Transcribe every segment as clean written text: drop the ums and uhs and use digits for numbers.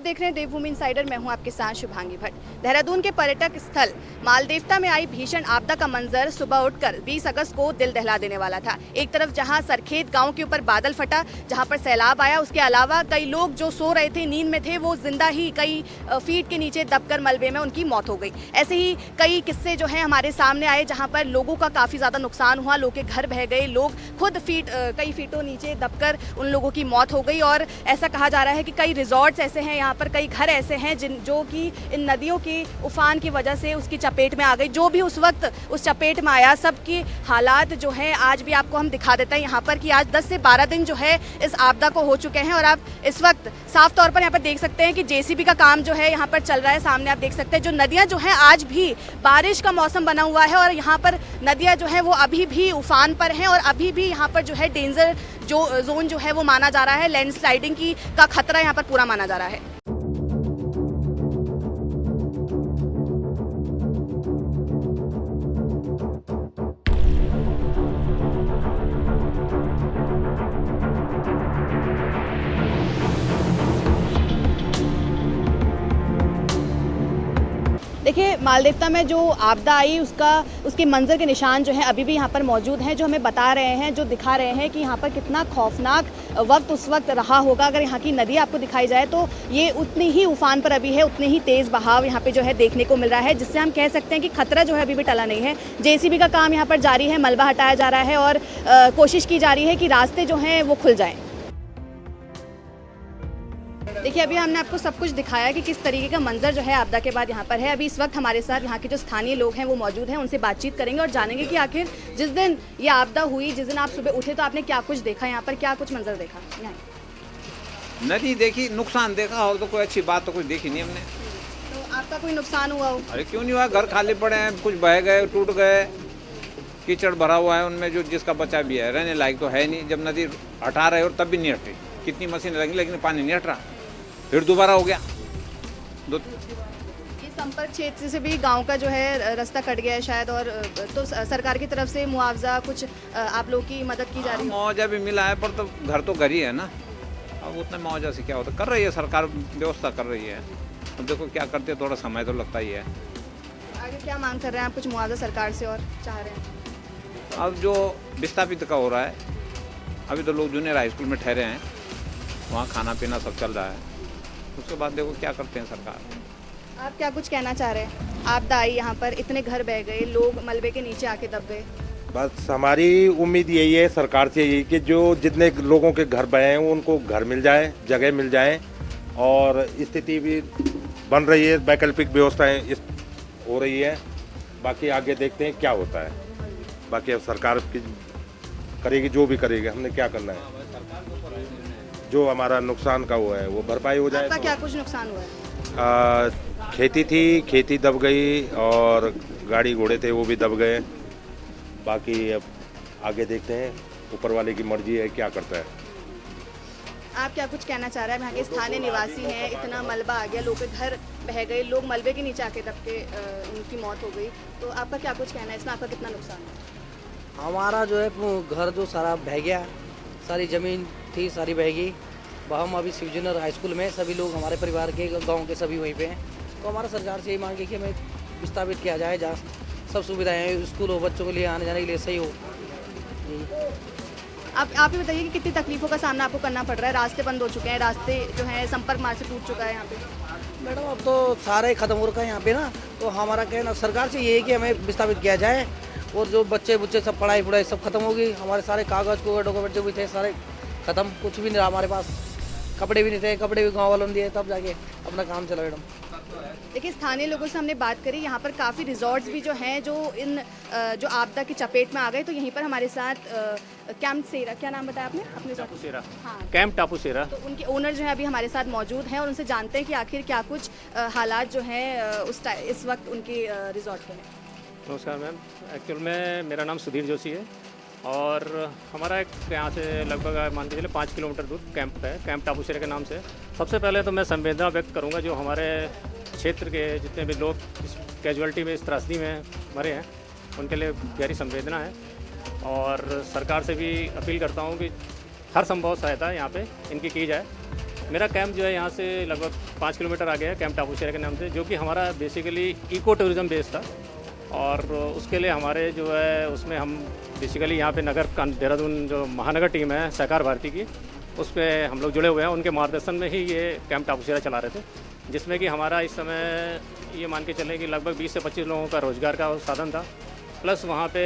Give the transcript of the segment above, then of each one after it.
देख रहे हैं देवभूमि इनसाइडर। मैं हूं आपके साथ शुभांगी भट्ट। देहरादून के पर्यटक स्थल मालदेवता में आई भीषण आपदा का मंजर सुबह उठकर 20 अगस्त को दिल दहला देने वाला था। एक तरफ जहां सरखेत गांव के ऊपर बादल फटा, जहां पर सैलाब आया, उसके अलावा कई लोग जो सो रहे थे, नींद में थे, वो जिंदा ही कई फीट के नीचे दबकर मलबे में उनकी मौत हो गई। ऐसे ही कई किस्से जो हैं हमारे सामने आए, जहाँ पर लोगों का काफ़ी ज़्यादा नुकसान हुआ, लोग के घर बह गए, लोग खुद कई फीटों नीचे दबकर उन लोगों की मौत हो गई। और ऐसा कहा जा रहा है कि कई रिजॉर्ट्स ऐसे हैं, यहाँ पर कई घर ऐसे हैं जो कि इन नदियों की उफान की वजह से उसकी चपेट में आ गई। जो भी उस वक्त उस चपेट में आया, सबकी हालात जो हैं आज भी आपको हम दिखा देते हैं यहाँ पर कि आज 10 से 12 दिन जो है इस आपदा को हो चुके हैं। और आप इस वक्त साफ तौर पर यहाँ पर देख सकते हैं कि जेसीबी का काम जो है यहाँ पर चल रहा है। सामने आप देख सकते हैं जो नदियाँ जो हैं, आज भी बारिश का मौसम बना हुआ है और यहाँ पर नदियाँ जो है वो अभी भी उफान पर हैं और अभी भी यहाँ पर जो है डेंजर जोन जो है वो माना जा रहा है। लैंडस्लाइडिंग का खतरा यहाँ पर पूरा माना जा रहा है। देखिए, मालदेवता में जो आपदा आई उसके मंजर के निशान जो हैं अभी भी यहाँ पर मौजूद हैं, जो हमें बता रहे हैं, जो दिखा रहे हैं कि यहाँ पर कितना खौफनाक वक्त उस वक्त रहा होगा। अगर यहाँ की नदी आपको दिखाई जाए तो ये उतनी ही उफान पर अभी है, उतनी ही तेज़ बहाव यहाँ पे जो है देखने को मिल रहा है, जिससे हम कह सकते हैं कि खतरा जो है अभी भी टला नहीं है। जेसीबी का काम यहाँ पर जारी है, मलबा हटाया जा रहा है और कोशिश की जा रही है कि रास्ते जो हैं वो खुल जाएँ। देखिए, अभी हमने आपको सब कुछ दिखाया कि किस तरीके का मंजर जो है आपदा के बाद यहाँ पर है। अभी इस वक्त हमारे साथ यहाँ के जो स्थानीय लोग हैं वो मौजूद हैं, उनसे बातचीत करेंगे और जानेंगे कि आखिर जिस दिन ये आपदा हुई, जिस दिन आप सुबह उठे, तो आपने क्या कुछ देखा, यहाँ पर क्या कुछ मंजर देखा? नदी देखी, नुकसान देखा, और तो कोई अच्छी बात तो कुछ देखी नहीं हमने। तो आपका कोई नुकसान हुआ हो? अरे क्यों नहीं हुआ, घर खाली पड़े हैं, कुछ बह गए, टूट गए, कीचड़ भरा हुआ है उनमें, जो जिसका बचा भी है, रहने लायक तो है नहीं। जब नदी हटा रहे और तब भी नहीं हटी, कितनी मशीन लगी लेकिन पानी नहीं हट रहा, फिर दोबारा हो गया। ये संपर्क क्षेत्र से भी गांव का जो है रास्ता कट गया है शायद, और तो सरकार की तरफ से मुआवजा कुछ आप लोगों की मदद की जा रही है? मुआवजा भी मिला है, पर तो घर ही है ना, अब उतने मुआवजा से क्या होता। कर रही है सरकार, व्यवस्था कर रही है, अब देखो क्या करते हैं, थोड़ा समय तो लगता ही है। आगे क्या मांग कर रहे हैं आप, कुछ मुआवजा सरकार से और चाह रहे हैं? अब जो विस्थापित का हो रहा है, अभी तो लोग जूनियर हाई स्कूल में ठहरे हैं, वहाँ खाना पीना सब चल रहा है, उसके बाद देखो क्या करते हैं सरकार। आप क्या कुछ कहना चाह रहे हैं? आपदा आई, यहाँ पर इतने घर बह गए, लोग मलबे के नीचे आके दब गए। बस हमारी उम्मीद यही है सरकार से, यही कि जो जितने लोगों के घर बहे हैं उनको घर मिल जाए, जगह मिल जाए, और स्थिति भी बन रही है, वैकल्पिक व्यवस्थाएं हो रही है। बाकी आगे देखते हैं क्या होता है, बाकी अब सरकार की करेगी, जो भी करेगी, हमने क्या करना है। जो हमारा नुकसान का हुआ है वो भरपाई हो जाए। आपका क्या कुछ नुकसान हुआ है? खेती थी, खेती दब गई, और गाड़ी घोड़े थे वो भी दब गए। बाकी अब आगे देखते हैं, ऊपर वाले की मर्जी है, क्या करता है। आप क्या कुछ कहना चाह रहे हैं? यहाँ के स्थानीय निवासी हैं, इतना मलबा आ गया, लोग के घर बह गए, लोग मलबे के नीचे आके दब के उनकी मौत हो गई, तो आपका क्या कुछ कहना है इसमें? आपका कितना नुकसान है? हमारा जो है घर जो सारा बह गया, सारी ज़मीन थी सारी बह गई। हम अभी शिव जूनियर हाई स्कूल में सभी लोग, हमारे परिवार के, गांव के सभी वहीं पे हैं। तो हमारा सरकार से यही मांग है कि हमें विस्थापित किया जाए, जहाँ सब सुविधाएं, स्कूल हो, बच्चों के लिए आने जाने के लिए सही हो। आप ही बताइए कि कितनी तकलीफ़ों का सामना आपको करना पड़ रहा है? रास्ते बंद हो चुके हैं, रास्ते जो हैं संपर्क मार्ग से टूट चुका है यहाँ पे। मैडम, अब तो सारा ही ख़त्म हो रखा है यहाँ पे ना, तो हमारा कहना सरकार से ये है कि हमें विस्थापित किया जाए, और जो बच्चे सब पढ़ाई सब खत्म हो गई। हमारे सारे कागज़ को डॉक्यूमेंट जो भी थे सारे ख़त्म, कुछ भी नहीं रहा हमारे पास। कपड़े भी नहीं थे, कपड़े भी गाँव वालों ने दिए, तब जाके अपना काम चला मैडम। देखिए, स्थानीय लोगों से हमने बात करी, यहाँ पर काफ़ी रिजॉर्ट्स भी जो हैं जो जो आपदा की चपेट में आ गए। तो यहीं पर हमारे साथ कैंप सेरा, क्या नाम बताया आपने अपने? टापू सेरा। हाँ, कैंप टापू सेरा। तो उनके ओनर जो है अभी हमारे साथ मौजूद हैं और उनसे जानते हैं कि आखिर क्या कुछ हालात जो हैं इस वक्त उनके रिजॉर्ट के हैं। नमस्कार मैम, एक्चुअल में मेरा नाम सुधीर जोशी है और हमारा एक यहाँ से लगभग मान के चले 5 किलोमीटर दूर कैंप है, कैंप टापू सेरा के नाम से। सबसे पहले तो मैं संवेदना व्यक्त करूँगा जो हमारे क्षेत्र के जितने भी लोग इस कैजुअलिटी में, इस त्रासदी में मरे हैं, उनके लिए गहरी संवेदना है। और सरकार से भी अपील करता हूँ कि हर संभव सहायता यहाँ पे इनकी की जाए। मेरा कैंप जो है यहाँ से लगभग 5 किलोमीटर आगे है कैंप टापूशेरा के नाम से, जो कि हमारा बेसिकली इको टूरिज़्म बेस था। और उसके लिए हमारे जो है उसमें हम बेसिकली यहाँ पे नगर देहरादून जो महानगर टीम है सहकार भारती की, उस पर हम लोग जुड़े हुए हैं। उनके मार्गदर्शन में ही ये कैंप टापूशेरा चला रहे थे, जिसमें कि हमारा इस समय ये मान के चलें कि लगभग 20 से 25 लोगों का रोज़गार का साधन था। प्लस वहाँ पे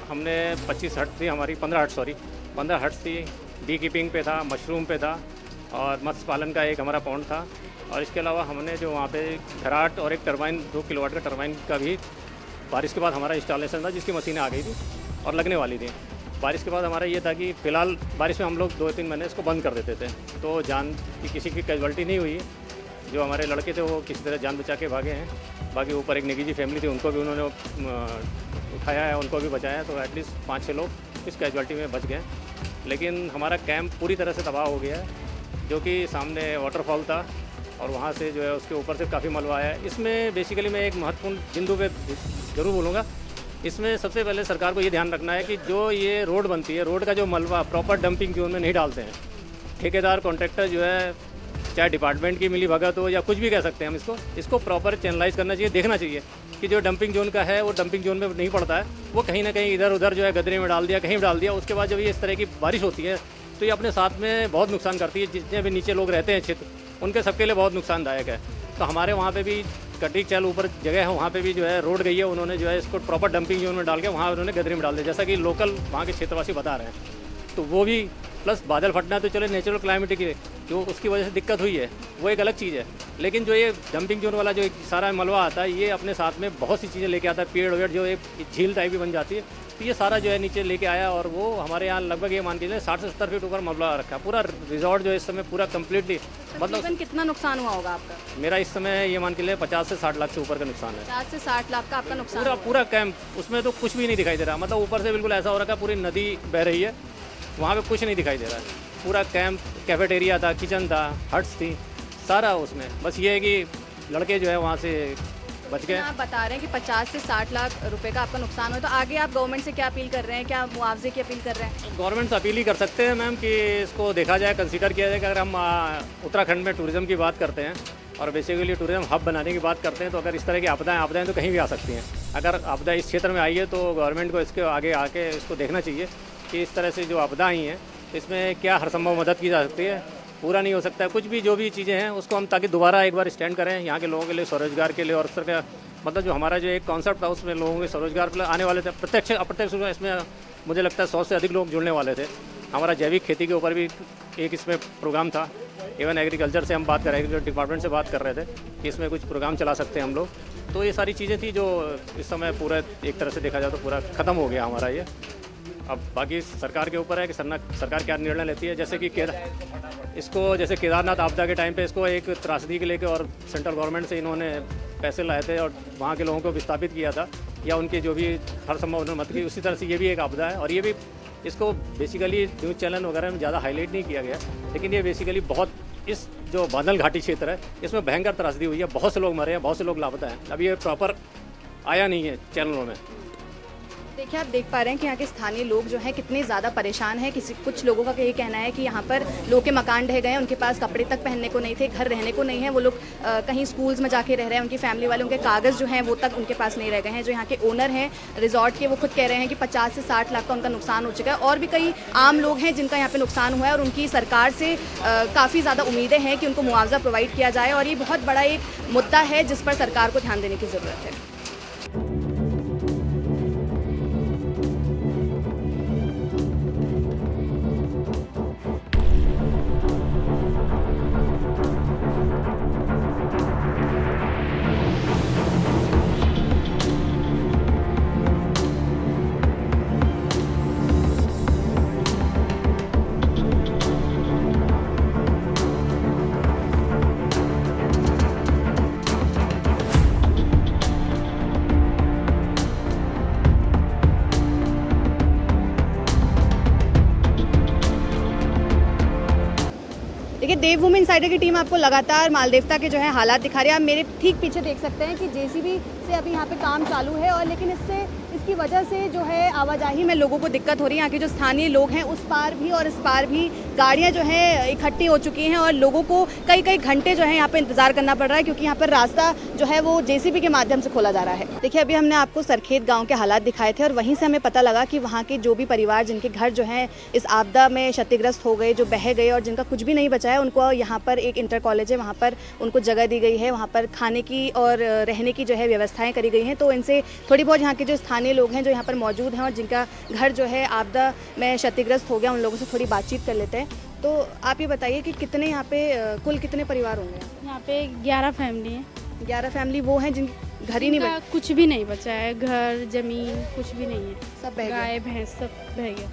हमने 25 हट थी हमारी, 15 हट्स थी। बी कीपिंग पे था, मशरूम पे था, और मत्स्य पालन का एक हमारा पॉन्ड था। और इसके अलावा हमने जो वहाँ पे घराट और एक टरबाइन 2 किलोवाट का टरबाइन का भी बारिश के बाद हमारा इंस्टॉलेशन था, जिसकी मशीनें आ गई थी और लगने वाली थी। बारिश के बाद हमारा ये था कि फ़िलहाल बारिश में हम लोग 2-3 महीने इसको बंद कर देते थे, तो जान की किसी की कैजुअल्टी नहीं हुई। जो हमारे लड़के थे वो किसी तरह जान बचा के भागे हैं। बाकी ऊपर एक निजी फैमिली थी, उनको भी उन्होंने उठाया है, उनको भी बचाया है, तो एटलीस्ट 5-6 लोग इस कैजुअल्टी में बच गए। लेकिन हमारा कैंप पूरी तरह से तबाह हो गया है, जो कि सामने वाटरफॉल था और वहाँ से जो है उसके ऊपर से काफ़ी मलबा आया है। इसमें बेसिकली मैं एक महत्वपूर्ण बिंदु पे ज़रूर बोलूँगा। इसमें सबसे पहले सरकार को ये ध्यान रखना है कि जो ये रोड बनती है, रोड का जो मलबा प्रॉपर डंपिंग जोन में नहीं डालते हैं। ठेकेदार कॉन्ट्रैक्टर जो है, चाहे डिपार्टमेंट की मिली भगत हो या कुछ भी कह सकते हैं हम इसको प्रॉपर चैनलाइज करना चाहिए। देखना चाहिए कि जो डंपिंग जोन का है वो डंपिंग जोन में नहीं पड़ता है, वो कहीं ना कहीं इधर उधर जो है गदरे में डाल दिया, कहीं डाल दिया। उसके बाद जब ये इस तरह की बारिश होती है तो ये अपने साथ में बहुत नुकसान करती है। जितने भी नीचे लोग रहते हैं क्षेत्र, उनके सबके लिए बहुत नुकसानदायक है। तो हमारे वहाँ पे भी कटी चल ऊपर जगह है, वहाँ पे भी जो है रोड गई है, उन्होंने जो है इसको प्रॉपर डंपिंग जोन में डाल के वहाँ उन्होंने गदरे में डाल दिया, जैसा कि लोकल वहाँ के क्षेत्रवासी बता रहे हैं। तो वो भी प्लस बादल फटना तो चले नेचुरल क्लाइमेट की जो उसकी वजह से दिक्कत हुई है, वो एक अलग चीज़ है। लेकिन जो ये डंपिंग जोन वाला जो सारा मलबा आता है, ये अपने साथ में बहुत सी चीज़ें लेके आता है। पेड़ वेड़ जो एक झील टाइप भी बन जाती है, तो ये सारा जो है नीचे लेके आया। और वो हमारे यहाँ लगभग ये मान के चलिए 60 से 70 फीट ऊपर मलबा रखा है। पूरा रिजॉर्ट जो है इस समय पूरा कम्प्लीटली, मतलब कितना नुकसान हुआ होगा आपका? मेरा इस समय ये मान के लिए 50 से 60 लाख से ऊपर का नुकसान है। 50 से 60 लाख का आपका नुकसान? पूरा कैंप, उसमें तो कुछ भी नहीं दिखाई दे रहा। मतलब ऊपर से बिल्कुल ऐसा हो रखा है, पूरी नदी बह रही है, वहाँ पे कुछ नहीं दिखाई दे रहा है। पूरा कैंप, कैफेटेरिया था, किचन था, हट्स थी, सारा उसमें। बस ये है कि लड़के जो है वहाँ से बच गए। आप बता रहे हैं कि 50 से 60 लाख रुपए का आपका नुकसान हो, तो आगे आप गवर्नमेंट से क्या अपील कर रहे हैं? क्या मुआवजे की अपील कर रहे हैं? गवर्नमेंट से अपील ही कर सकते हैं मैम कि इसको देखा जाए, कंसीडर किया जाए कि अगर हम उत्तराखंड में टूरिज़्म की बात करते हैं और बेसिकली टूरिज़्म हब बनाने की बात करते हैं, तो अगर इस तरह की आपदाएँ तो कहीं भी आ सकती हैं। अगर आपदा इस क्षेत्र में आई है तो गवर्नमेंट को इसके आगे आके इसको देखना चाहिए कि इस तरह से जो आपदा आई हैं इसमें क्या हर संभव मदद की जा सकती है। पूरा नहीं हो सकता है कुछ भी, जो भी चीज़ें हैं उसको हम ताकि दोबारा एक बार स्टैंड करें यहाँ के लोगों के लिए, स्वरोजगार के लिए। और सर का मतलब जो हमारा जो एक कॉन्सेप्ट था उसमें लोगों के स्वरोजगार आने वाले थे, प्रत्यक्ष अप्रत्यक्ष रूप में इसमें मुझे लगता है 100 से अधिक लोग जुड़ने वाले थे। हमारा जैविक खेती के ऊपर भी एक इसमें प्रोग्राम था। इवन एग्रीकल्चर से हम बात कर रहे हैं, डिपार्टमेंट से बात कर रहे थे कि इसमें कुछ प्रोग्राम चला सकते हैं हम लोग। तो ये सारी चीज़ें थी जो इस समय पूरा एक तरह से देखा जाए तो पूरा ख़त्म हो गया हमारा ये। अब बाकी सरकार के ऊपर है कि सरकार क्या निर्णय लेती है। जैसे कि जैसे केदारनाथ आपदा के टाइम पे इसको एक त्रासदी के लेके और सेंट्रल गवर्नमेंट से इन्होंने पैसे लाए थे और वहाँ के लोगों को विस्थापित किया था, या उनके जो भी हर संभव उन्होंने मदद की। उसी तरह से ये भी एक आपदा है और ये भी इसको बेसिकली न्यूज़ चैनल वगैरह में ज़्यादा हाईलाइट नहीं किया गया, लेकिन ये बेसिकली बहुत इस जो बादल घाटी क्षेत्र है इसमें भयंकर त्रासदी हुई है। बहुत से लोग मरे हैं, बहुत से लोग लापता हैं। अब ये प्रॉपर आया नहीं है चैनलों में। देखिए, आप देख पा रहे हैं कि यहाँ के स्थानीय लोग जो हैं कितने ज़्यादा परेशान हैं। कुछ लोगों का ये कहना है कि यहाँ पर लोग के मकान ढह गए हैं, उनके पास कपड़े तक पहनने को नहीं थे, घर रहने को नहीं है। वो लोग कहीं स्कूल्स में जाके रह रहे हैं, उनकी फैमिली वाले, उनके कागज़ जो हैं वो तक उनके पास नहीं रह गए हैं। जो यहाँ के ओनर हैं रिजॉर्ट के, वो खुद कह रहे हैं कि 50 से 60 लाख का उनका नुकसान हो चुका है। और भी कई आम लोग हैं जिनका यहाँ पे नुकसान हुआ है और उनकी सरकार से काफ़ी ज़्यादा उम्मीदें हैं कि उनको मुआवजा प्रोवाइड किया जाए। और ये बहुत बड़ा एक मुद्दा है जिस पर सरकार को ध्यान देने की ज़रूरत है। देखिए, देवभूमि इनसाइडर की टीम आपको लगातार मालदेवता के जो है हालात दिखा रही है। आप मेरे ठीक पीछे देख सकते हैं कि जेसीबी से अभी यहाँ पे काम चालू है और लेकिन इसके की वजह से जो है आवाजाही में लोगों को दिक्कत हो रही है। यहाँ के जो स्थानीय लोग हैं उस पार भी और इस पार भी गाड़ियाँ जो है इकट्ठी हो चुकी हैं और लोगों को कई कई घंटे जो है यहाँ पे इंतजार करना पड़ रहा है, क्योंकि यहाँ पर रास्ता जो है वो जेसीबी के माध्यम से खोला जा रहा है। देखिए, अभी हमने आपको सरखेत गाँव के हालात दिखाए थे और वहीं से हमें पता लगा कि वहाँ के जो भी परिवार जिनके घर जो है इस आपदा में क्षतिग्रस्त हो गए, जो बह गए और जिनका कुछ भी नहीं बचा है, उनको यहाँ पर एक इंटर कॉलेज है, वहाँ पर उनको जगह दी गई है, वहाँ पर खाने की और रहने की जो है व्यवस्थाएं करी गई हैं। तो इनसे थोड़ी बहुत यहाँ के जो स्थानीय लोग हैं जो यहाँ पर मौजूद हैं और जिनका घर जो है आपदा में क्षतिग्रस्त हो गया, उन लोगों से थोड़ी बातचीत कर लेते हैं। तो आप ये बताइए कि कितने यहाँ पे कुल कितने परिवार होंगे? यहाँ पे 11 फैमिली है। 11 फैमिली वो हैं जिनके घर ही नहीं जिनका बचे? कुछ भी नहीं बचा है, घर जमीन कुछ भी नहीं है, सब बह गए? गाय भैंस सब बह गया।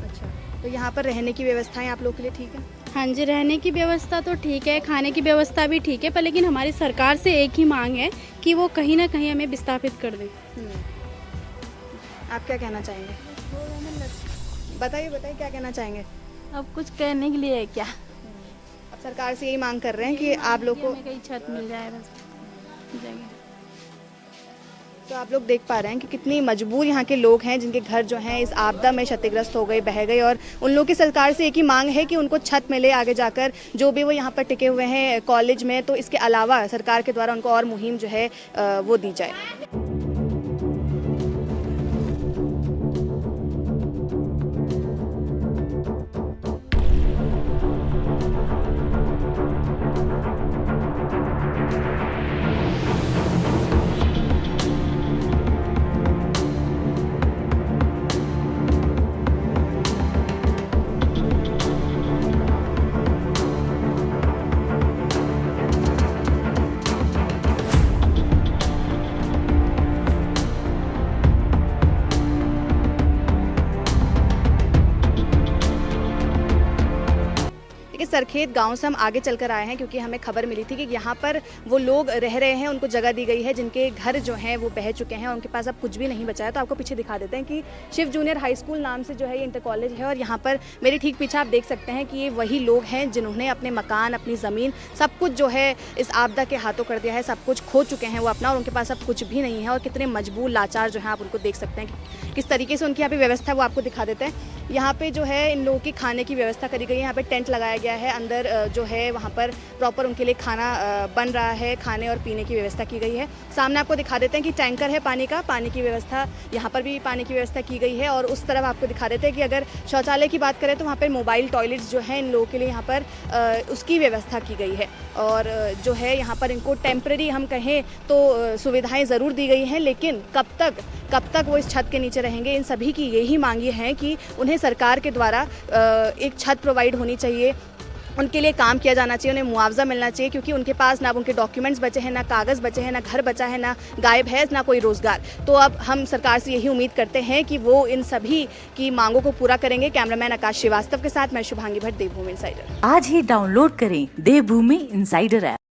अच्छा, तो यहाँ पर रहने की व्यवस्थाएं आप लोग के लिए ठीक है? हाँ जी, रहने की व्यवस्था तो ठीक है, खाने की व्यवस्था भी ठीक है, पर लेकिन हमारी सरकार से एक ही मांग है कि वो कहीं ना कहीं हमें विस्थापित कर दें। आप क्या कहना चाहेंगे? बताइए क्या कहना चाहेंगे? अब कुछ कहने के लिए है क्या? अब सरकार से यही मांग कर रहे हैं कि आप लोग को, हमें कहीं छत मिल जाए बस जगह। तो आप लोग देख पा रहे हैं कि कितनी मजबूर यहाँ के लोग हैं जिनके घर जो हैं इस आपदा में क्षतिग्रस्त हो गए, बह गए, और उन लोगों की सरकार से एक ही मांग है कि उनको छत मिले आगे जाकर, जो भी वो यहाँ पर टिके हुए हैं कॉलेज में। तो इसके अलावा सरकार के द्वारा उनको और मुहिम जो है वो दी जाए। सरखेत गांव से हम आगे चलकर आए हैं क्योंकि हमें खबर मिली थी कि यहाँ पर वो लोग रह रहे हैं, उनको जगह दी गई है जिनके घर जो हैं वो बह चुके हैं, उनके पास अब कुछ भी नहीं बचा है। तो आपको पीछे दिखा देते हैं कि शिव जूनियर हाई स्कूल नाम से जो है ये इंटर कॉलेज है, और यहाँ पर मेरे ठीक पीछे आप देख सकते हैं कि ये वही लोग हैं जिन्होंने अपने मकान, अपनी ज़मीन, सब कुछ जो है इस आपदा के हाथों कर दिया है, सब कुछ खो चुके हैं वो अपना, और उनके पास अब कुछ भी नहीं है। और कितने मजबूर, लाचार जो है आप उनको देख सकते हैं कि किस तरीके से उनकी यहाँ पे व्यवस्था है वो आपको दिखा देते हैं। यहाँ पे जो है इन लोगों की खाने की व्यवस्था करी गई है, यहाँ पे टेंट लगाया गया है, अंदर जो है वहाँ पर प्रॉपर उनके लिए खाना बन रहा है, खाने और पीने की व्यवस्था की गई है। सामने आपको दिखा देते हैं कि टैंकर है पानी का, पानी की व्यवस्था, यहाँ पर भी पानी की व्यवस्था की गई है। और उस तरफ आपको दिखा देते हैं कि अगर शौचालय की बात करें तो वहाँ पर मोबाइल टॉयलेट्स जो हैं इन लोगों के लिए यहाँ पर उसकी व्यवस्था की गई है। और जो है यहाँ पर इनको टेम्प्रेरी हम कहें तो सुविधाएँ ज़रूर दी गई हैं, लेकिन कब तक वो इस छत के नीचे रहेंगे? इन सभी की यही मांगी है कि उन्हें सरकार के द्वारा एक छत प्रोवाइड होनी चाहिए, उनके लिए काम किया जाना चाहिए, उन्हें मुआवजा मिलना चाहिए, क्योंकि उनके पास ना उनके डॉक्यूमेंट्स बचे हैं, ना कागज़ बचे हैं, ना घर बचा है, ना गाय भैंस, ना कोई रोज़गार। तो अब हम सरकार से यही उम्मीद करते हैं कि वो इन सभी की मांगों को पूरा करेंगे। कैमरामैन आकाश श्रीवास्तव के साथ मैं शुभांगी भट्ट, देवभूमि इनसाइडर। आज ही डाउनलोड करें देवभूमि इनसाइडर ऐप।